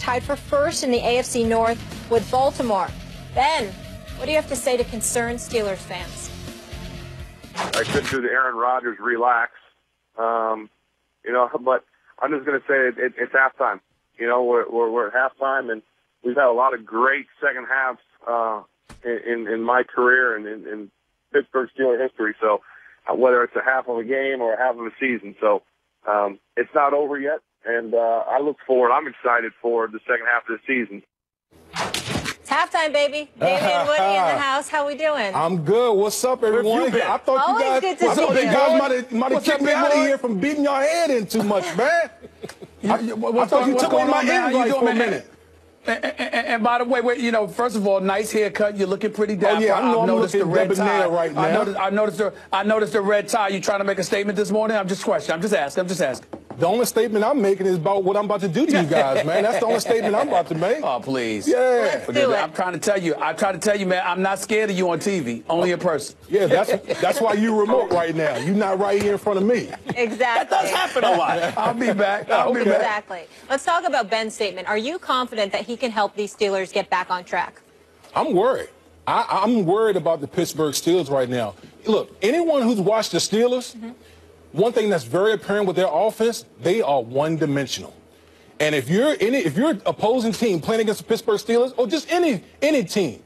tied for first in the AFC North with Baltimore. Ben, what do you have to say to concerned Steelers fans? I couldn't do the Aaron Rodgers relax, but I'm just going to say it's halftime. We're at halftime, and we've had a lot of great second halves in my career and in Pittsburgh Steelers history. So whether it's a half of a game or a half of a season, so it's not over yet, and I look forward. I'm excited for the second half of the season. It's halftime, baby. David and Woody in the house. How we doing? I'm good. What's up, everyone? I thought Always you guys, good to see you. might have kept me out of here from beating your head in too much, man. I thought you took away my invite for a minute. And by the way, first of all, nice haircut. You're looking pretty dapper. Oh yeah, I know I'm noticed looking the red tie right now. I noticed the red tie. You trying to make a statement this morning? I'm just questioning. I'm just asking. The only statement I'm making is about what I'm about to do to you guys, man. That's the only statement I'm about to make. Oh, please. Yeah. Let's do it. I'm trying to tell you, man, I'm not scared of you on TV, only in person. Yeah, that's why you remote right now. You're not right here in front of me. Exactly. That does happen a lot. I'll be back. Exactly. Let's talk about Ben's statement. Are you confident that he can help these Steelers get back on track? I'm worried. I'm worried about the Pittsburgh Steelers right now. Look, anyone who's watched the Steelers, one thing that's very apparent with their offense, they are one-dimensional. And if you're opposing team playing against the Pittsburgh Steelers, or just any team,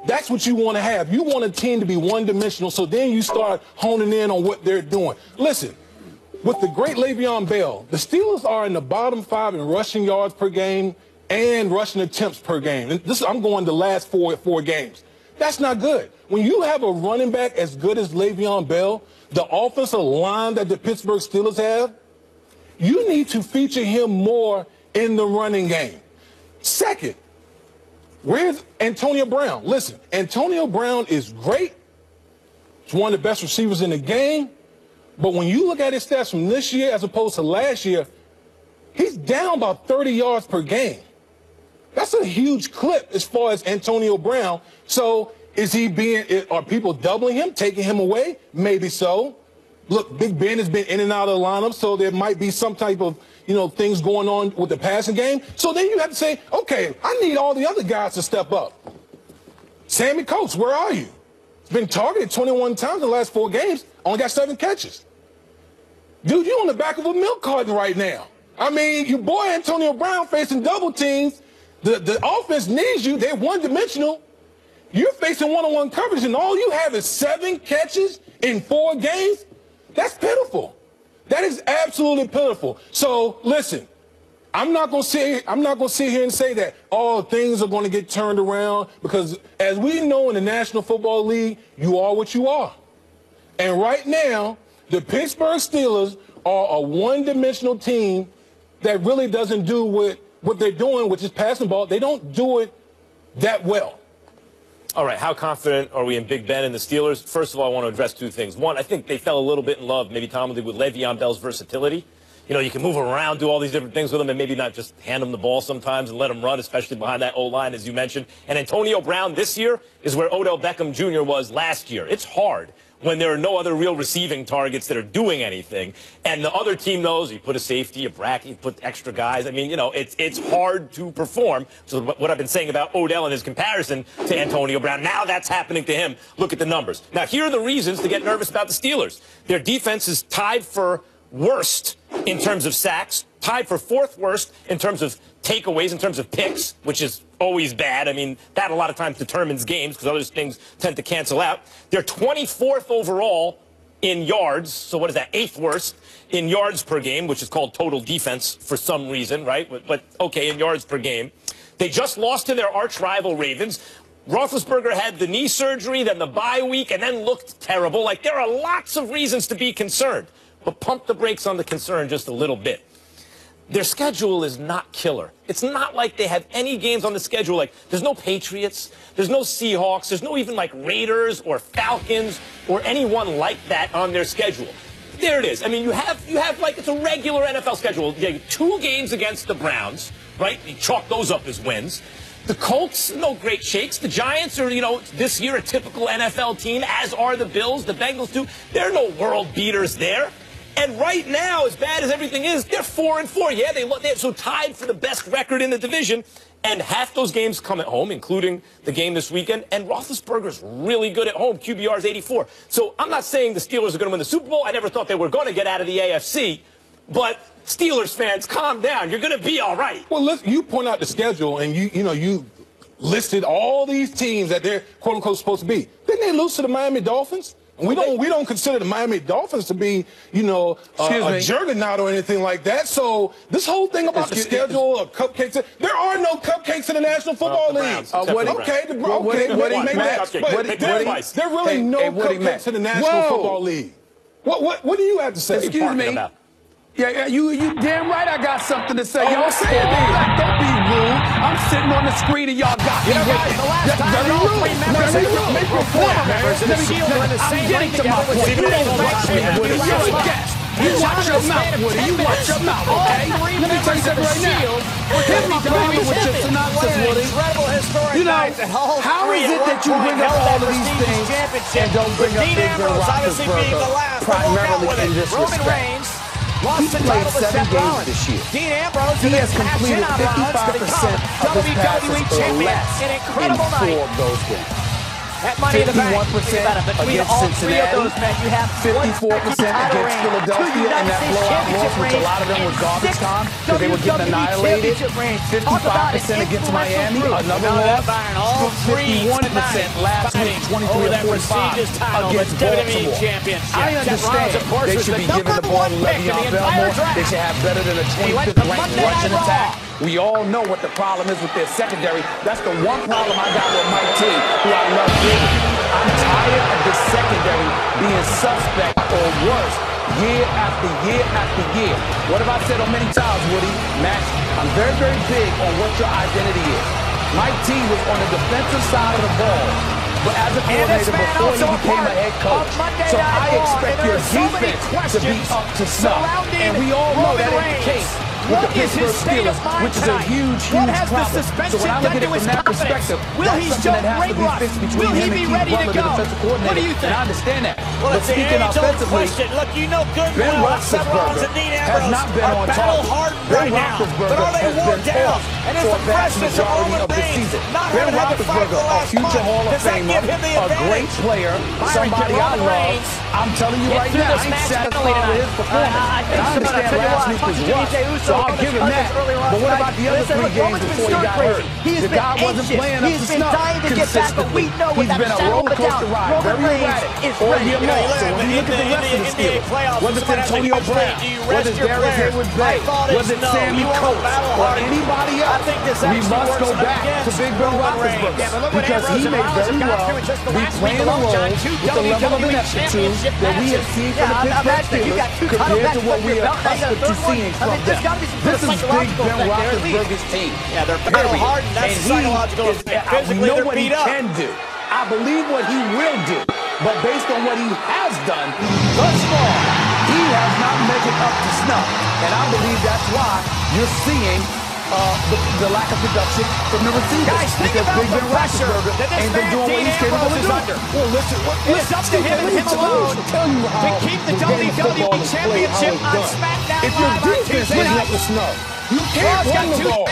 that's what you want to have. You want a team to be one-dimensional, so then you start honing in on what they're doing. Listen, with the great Le'Veon Bell, the Steelers are in the bottom 5 in rushing yards per game and rushing attempts per game. And I'm going the last four games. That's not good. When you have a running back as good as Le'Veon Bell, the offensive line that the Pittsburgh Steelers have, you need to feature him more in the running game. Second, where's Antonio Brown? Listen, Antonio Brown is great. He's one of the best receivers in the game. But when you look at his stats from this year as opposed to last year, he's down about 30 yards per game. That's a huge clip as far as Antonio Brown. So are people doubling him, taking him away? Maybe so. Look, Big Ben has been in and out of the lineup, so there might be some type of, things going on with the passing game. So then you have to say, okay, I need all the other guys to step up. Sammy Coates, where are you? He's been targeted 21 times in the last 4 games, only got 7 catches. Dude, you're on the back of a milk carton right now. I mean, your boy Antonio Brown facing double teams. The offense needs you. They're one-dimensional. You're facing one-on-one coverage, and all you have is 7 catches in 4 games? That's pitiful. That is absolutely pitiful. So, listen, I'm not going to sit here and say that, things are going to get turned around, because as we know in the National Football League, you are what you are. And right now, the Pittsburgh Steelers are a one-dimensional team that really doesn't do what they're doing, which is passing the ball. They don't do it that well. All right, how confident are we in Big Ben and the Steelers? First of all, I want to address 2 things. One, I think they fell a little bit in love, maybe Tom did, with Le'Veon Bell's versatility. You can move around, do all these different things with him, and maybe not just hand him the ball sometimes and let him run, especially behind that O-line, as you mentioned. And Antonio Brown this year is where Odell Beckham Jr. was last year. It's hard when there are no other real receiving targets that are doing anything. And the other team knows you put a safety, a bracket, you put extra guys. I mean, it's hard to perform. So what I've been saying about Odell and his comparison to Antonio Brown, now that's happening to him. Look at the numbers. Now, here are the reasons to get nervous about the Steelers. Their defense is tied for worst in terms of sacks, tied for 4th worst in terms of takeaways, in terms of picks, which is always bad. I mean, that a lot of times determines games because other things tend to cancel out. They're 24th overall in yards. So what is that? 8th worst in yards per game, which is called total defense for some reason, right? But okay, in yards per game. They just lost to their arch rival Ravens. Roethlisberger had the knee surgery, then the bye week, and then looked terrible. Like, there are lots of reasons to be concerned. But pump the brakes on the concern just a little bit. Their schedule is not killer. It's not like they have any games on the schedule. Like, there's no Patriots, there's no Seahawks, there's no even like Raiders or Falcons or anyone like that on their schedule. There it is. I mean, you have like, it's a regular NFL schedule. You have 2 games against the Browns, right? You chalk those up as wins. The Colts, no great shakes. The Giants are, this year a typical NFL team, as are the Bills, the Bengals too. There are no world beaters there. And right now, as bad as everything is, they're 4-4. Yeah, they're so tied for the best record in the division. And half those games come at home, including the game this weekend. And Roethlisberger's really good at home. QBR is 84. So I'm not saying the Steelers are going to win the Super Bowl. I never thought they were going to get out of the AFC. But Steelers fans, calm down. You're going to be all right. Well, listen, you point out the schedule, and you listed all these teams that they're quote unquote supposed to be. Didn't they lose to the Miami Dolphins? And we don't consider the Miami Dolphins to be, a juggernaut or anything like that. So this whole thing about the schedule of cupcakes, there are no cupcakes in the National Football League. There are really no cupcakes in the National Football League. What do you have to say? Excuse me. Yeah, you damn right I got something to say. Y'all say it. Don't be rude. I'm sitting on the screen and y'all got me. The last time all three members of the Shield were in the same ring together with Stephen Watch your guest. You watch your mouth, Woody. You watch your mouth, okay? Let me tell you something right now. Here's my problem with your synopsis, Woody. You know, how is it that you bring up all of these things and don't bring up Big Ben Roethlisberger primarily in this respect? He's played 7 games this year. He has completed 55% of his passes or less in 4 of those games. 51% against Cincinnati, 54% against Philadelphia in that blowout loss, which a lot of them were garbage time because they were getting annihilated. 55% against Miami, another loss. 51% last week, 23 or 45 against Baltimore. I understand they should be giving the ball to Le'Veon Bell more. They should have better than a 25th ranked rushing attack. We all know what the problem is with their secondary. That's the one problem I got with Mike T, who I love dearly. I'm tired of this secondary being suspect or worse year after year after year. What have I said on many times, Woody? Max, I'm very, very big on what your identity is. Mike T was on the defensive side of the ball, but as a coordinator before he became a head coach. So I expect your defense to be up to snuff. And we all know that ain't the case with the Pittsburgh Steelers, which is a huge, huge problem. So when I look at it from that perspective, that's something that has to be fixed between him and Keith Butler, the defensive coordinator. And I understand that. But speaking offensively, Ben Roethlisberger has not been on target. Ben Roethlisberger has been off for a vast majority of the season. Ben Roethlisberger, a future Hall of Famer, a great player, somebody I love. I'm telling you right now, I ain't satisfied with his performance. And I understand last week was rough, so I'll give him that. But what about the other 3 games before he got hurt? The guy wasn't playing up to snuff consistently. He's been a roller coaster ride, very erratic, all year long. So when you look at the rest of the Steelers, whether it's Antonio Brown, whether it's Darius Hayward-Bay, whether it's Sammy Coates, or anybody else, we must go back to Big Ben Roethlisberger because he may very well be playing a role with the level of ineptitude that we have seen from the Pittsburgh Steelers compared to what we are accustomed to seeing from them. This is Big Ben Roethlisberger's team. Yeah, they're battle hard, and that's psychological effect. We know what he can do. I believe what he will do. But based on what he has done thus far, he has not measured up to snuff. And I believe that's why you're seeing the lack of production from the receivers. Guys, think about Big Ben the pressure Roethlisberger that this ain't been man, doing what he's capable of doing. Well, listen, it's up to him and him alone to keep the WWE Championship on SmackDown if your Live on defense Tuesday isn't night. up to snuff, you can't run the ball.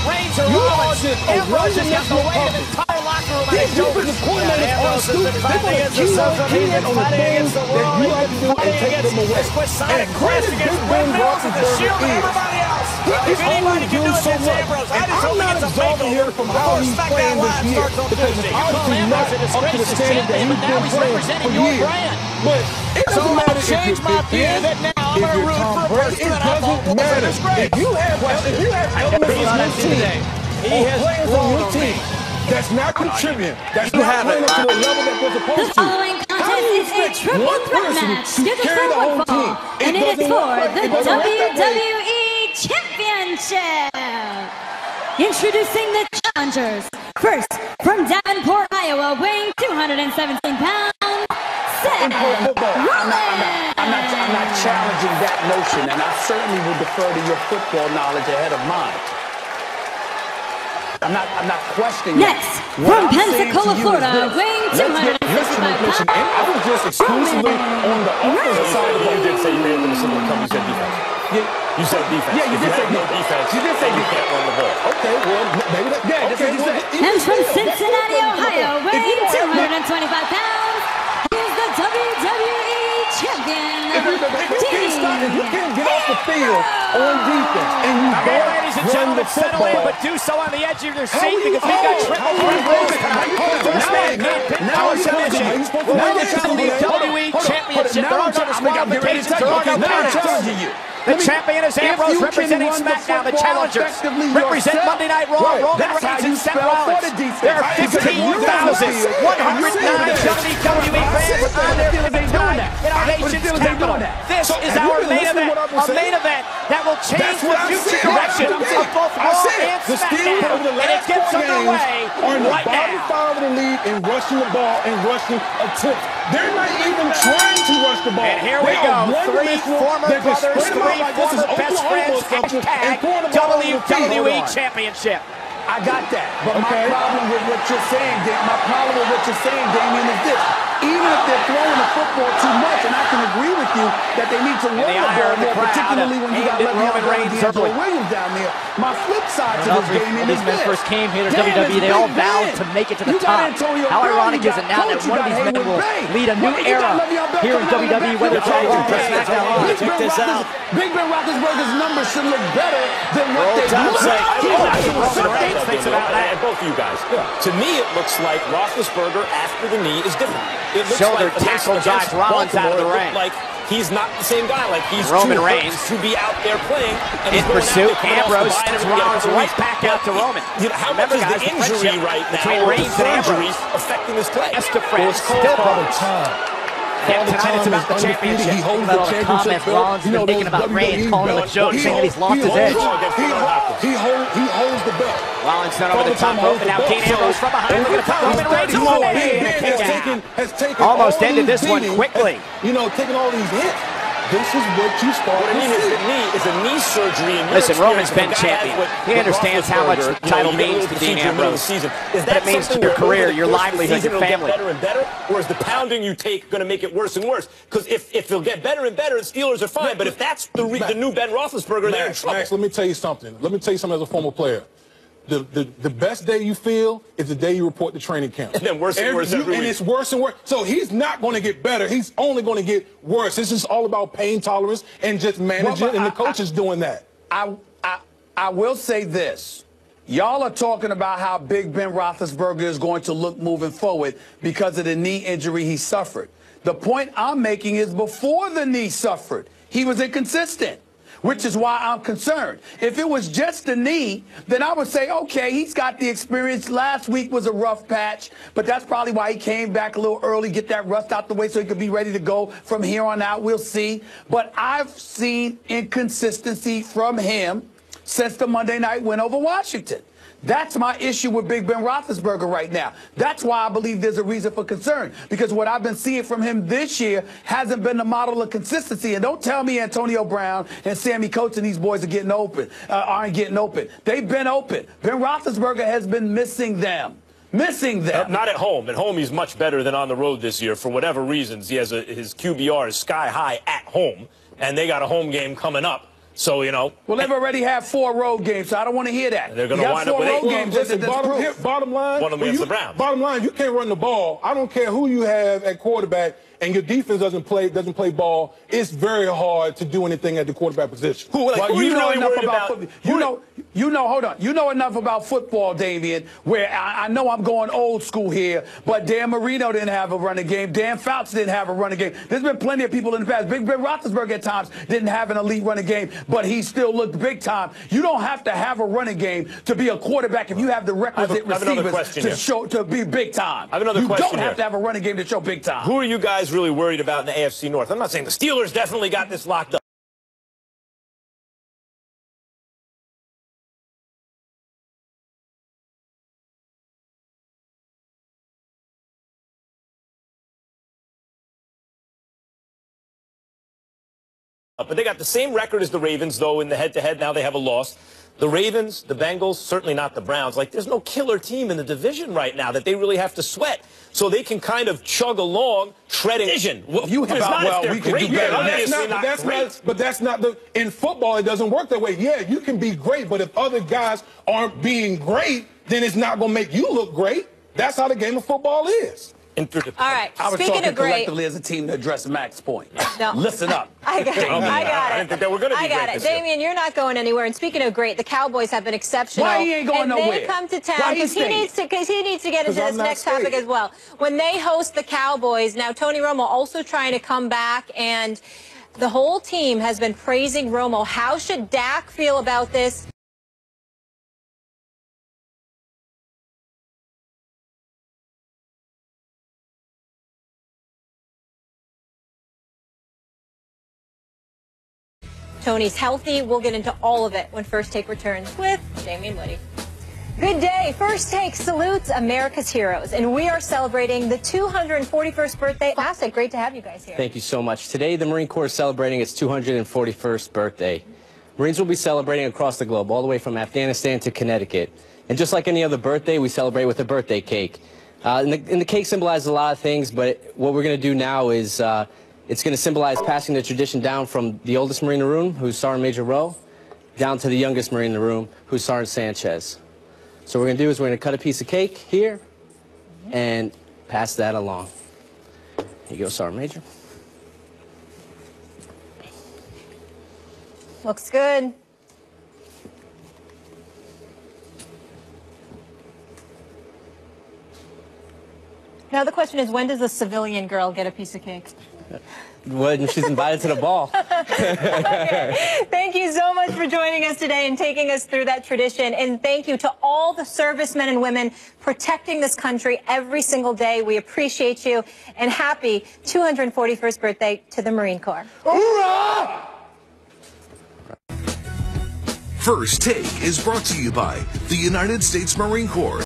Reigns or You Rollins. are just a Ambrose has got the one-dimensional weight of puppet. the entire locker room on These his shoulders. defensive coordinators are Ambrose has stupid. been They're fighting going to against the key social on media, on the fighting things against the that world, you have to do and fighting take them away. against Swiss Sonic And Quest, granted, against Big Ben windmills and the Roethlisberger Shield and is. everybody else. He's If anybody can do it, so it's much. Ambrose. I And just hope I'm he not gets a exalting makeover him from how before he's SmackDown playing this Live year starts on because Tuesday. it's obviously not up to the standard that he's been playing for years. But it doesn't matter if you're Big Ben, if you're Tom Brady, it doesn't matter. If you have elements on your team, or players on your team that's not contributing, that's not playing up to the level that they're supposed to. How do you expect one person to carry the whole team? And it is for the WWE Championship. Introducing the challengers. First, from Davenport, Iowa, weighing 217 pounds, Seth Rollins. I'm not challenging that notion, and I certainly will defer to your football knowledge ahead of mine. I'm not questioning Next, from Pensacola, Florida, weighing 265 pounds. And I was just exclusively on the offensive side of what You did say you may have been a similar company. You said defense. You said defense. Yeah, you did say no defense. You did say you can't run the ball. Okay, well, maybe that. Yeah, okay, that's what you said. And from Cincinnati, Ohio, weighing 225 pounds, he's the WWE Champion, If you can't get off the field on defense and you Okay, don't ladies and run the gentlemen, settle in, football, but do so on the edge of your seat because we've got triple threat matches tonight. First man can't pinpoint submission. We'll win the WWE Championship. There are no disqualifications. There are no countouts. The champion is Ambrose representing SmackDown. The challengers represent Monday Night Raw. Roman Reigns and Seth Rollins. There are 15,109 WWE fans on their pivot tonight in our nation's capital. This is our main event. A main event that will change the future direction of both Raw and SmackDown. And it gets underway right now. Five of the league in rushing the ball and rushing attempts. They're not even trying to rush the ball. And here we go. Three former brothers, three former best friends. Hashtag WWE Championship. I got that. But my problem with what you're saying, Damien, is this. Even if they're throwing the football too much, and I can agree with you that they need to run the ball more, particularly when you got Roman Reigns Williams down there. My flip side to this, Damien, is these men this. first came here to WWE, they all vowed to make it to the top. How ironic is it now that one of these men will lead a new era here in WWE, whether it's on Raw or SmackDown Live? Check this out. Big Ben Roethlisberger's numbers should look better than what they look like. Both of you guys. To me, it looks like Roethlisberger after the knee is different. It looks Shoulder like tackle drives Rollins out of the ring. Like he's not the same guy. Like he's Roman too Reigns hurt to be out there playing. And in pursuit. Ambrose sends Rollins right back out to Roman. How much is the injury right now between Reigns and Ambrose affecting his play? Estefan still problems. Yeah, tonight it's about the championship. Think about all the comments Rollins has been making about Reigns, calling him a joke, saying that he's lost his edge. He holds the belt. Rollins done over the top rope, and now Dean Ambrose from behind. Look at the top. Roman Reigns has taken almost ended this one quickly. Taking all these hits. This is what you start to see. Is a knee surgery. Listen, Roman's been champion. He understands how much the title means to Dean Ambrose. What it means to your career, your livelihood, your family. Better and better, or is the pounding you take going to make it worse and worse? Because if it'll get better and better, the Steelers are fine. But if that's the new Ben Roethlisberger, they're in trouble. Max, let me tell you something. As a former player. The best day you feel is the day you report the training camp. And then worse and worse every week. And it's worse and worse. So he's not going to get better. He's only going to get worse. This is all about pain tolerance and just managing, and the coach is doing that. I will say this. Y'all are talking about how big Ben Roethlisberger is going to look moving forward because of the knee injury he suffered. The point I'm making is before the knee suffered, he was inconsistent, which is why I'm concerned. If it was just the knee, then I would say, okay, he's got the experience. Last week was a rough patch, but that's probably why he came back a little early, get that rust out the way so he could be ready to go from here on out. We'll see. But I've seen inconsistency from him since the Monday night win over Washington. That's my issue with Big Ben Roethlisberger right now. That's why I believe there's a reason for concern, because what I've been seeing from him this year hasn't been the model of consistency. And don't tell me Antonio Brown and Sammy Coates and these boys are getting open, aren't getting open. They've been open. Ben Roethlisberger has been missing them. Not at home. At home, he's much better than on the road this year. For whatever reasons, he has his QBR is sky high at home, and they got a home game coming up. So, Well, they've already had 4 road games, so I don't want to hear that. They're going to wind up with 8 road games. Bottom line, one of them against the Browns. Bottom line, you can't run the ball. I don't care who you have at quarterback, and your defense doesn't play ball. It's very hard to do anything at the quarterback position. Who are you really worried about? Hold on. You know enough about football, Damien, where I know I'm going old school here, but Dan Marino didn't have a running game. Dan Fouts didn't have a running game. There's been plenty of people in the past. Big Ben Roethlisberger at times didn't have an elite running game, but he still looked big time. You don't have to have a running game to be a quarterback if you have the requisite receivers to be big time. I have another question. You don't have to have a running game to show big time. Who are you guys really worried about in the AFC North? I'm not saying the Steelers definitely got this locked up. But they got the same record as the Ravens, though, in the head-to-head. Now they have a loss. The Ravens, the Bengals, certainly not the Browns. Like, there's no killer team in the division right now that they really have to sweat. So they can kind of chug along, treading vision. Well, we can do better. But that's not the. In football, it doesn't work that way. Yeah, you can be great, but if other guys aren't being great, then it's not going to make you look great. That's how the game of football is. All right. I was Speaking talking of great, collectively as a team to address Mac's point. No. Listen up. I got it. I didn't think that we're going to be great this year. Damian, you're not going anywhere. And speaking of great, the Cowboys have been exceptional. Why he ain't going nowhere? They come to town because he needs to get into this next topic as well. When they host the Cowboys, now Tony Romo also trying to come back, and the whole team has been praising Romo. How should Dak feel about this? Tony's healthy. We'll get into all of it when First Take returns with Damian Woody. Good day. First Take salutes America's heroes, and we are celebrating the 241st birthday. Fantastic. Great to have you guys here. Thank you so much. Today, the Marine Corps is celebrating its 241st birthday. Marines will be celebrating across the globe, all the way from Afghanistan to Connecticut. And just like any other birthday, we celebrate with a birthday cake. And the cake symbolizes a lot of things, but what we're going to do now is it's going to symbolize passing the tradition down from the oldest Marine in the room, who's Sergeant Major Rowe, down to the youngest Marine in the room, who's Sergeant Sanchez. So what we're going to do is we're going to cut a piece of cake here and pass that along. Here you go, Sergeant Major. Looks good. Now the question is, when does a civilian girl get a piece of cake? When she's invited to the ball. Okay. Thank you so much for joining us today and taking us through that tradition. And thank you to all the servicemen and women protecting this country every single day. We appreciate you. And happy 241st birthday to the Marine Corps. Hoorah! First Take is brought to you by the United States Marine Corps.